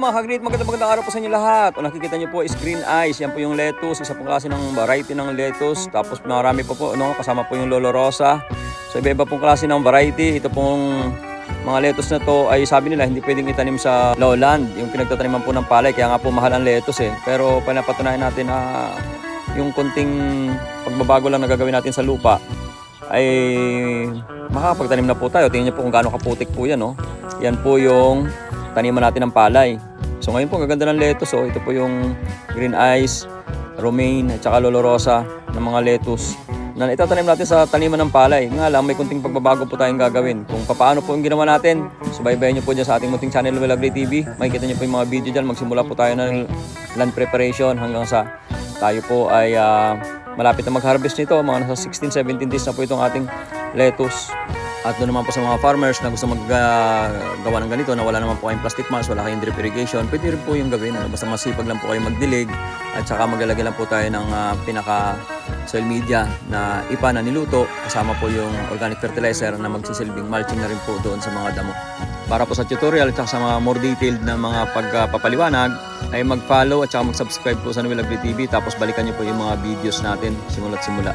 mga ka-great, magandang araw po sa inyo lahat. O nakikita niyo po is green eyes. Yan po yung lettuce, isa pong klase ng variety ng lettuce. Tapos marami po no, kasama po yung Lolo Rosa. So iba-iba pong klase ng variety. Ito pong mga lettuce na to ay sabi nila hindi pwedeng itanim sa lowland, yung pinagtataniman po ng palay. Kaya nga po mahal ang lettuce eh. Pero pinapatunayan natin na yung konting pagbabago lang na gagawin natin sa lupa ay makakapagtanim na po tayo. Tingnan niyo po kung gaano kaputik po yan. No? Yan po yung taniman natin ng palay. So ngayon po gaganda ng lettuce. Ito po yung green eyes, romaine at saka Lolo Rosa ng mga lettuce na itatanim natin sa taniman ng palay. Nga lang may kunting pagbabago po tayong gagawin. Kung paano po yung ginawa natin, subaybayan nyo po dyan sa ating munting channel Will Agri TV. Makikita nyo po yung mga video dyan. Magsimula po tayo ng land preparation hanggang sa tayo po ay malapit na mag-harvest nito. Mga nasa 16-17 days na po itong ating lettuce. At doon naman po sa mga farmers na gusto maggawa ng ganito na wala naman po kayong plastic mask, wala kayong drip irrigation, pwede rin po yung gawin. Basta masipag lang po kayo magdilig at saka maglalagay lang po tayo ng pinaka soil media na ipa na niluto. Kasama po yung organic fertilizer na magsisilbing mulching na rin po doon sa mga damo. Para po sa tutorial at saka sa mga more detailed na mga pagpapaliwanag ay mag-follow at saka mag-subscribe po sa Will Agri TV. Tapos balikan niyo po yung mga videos natin simula't simula.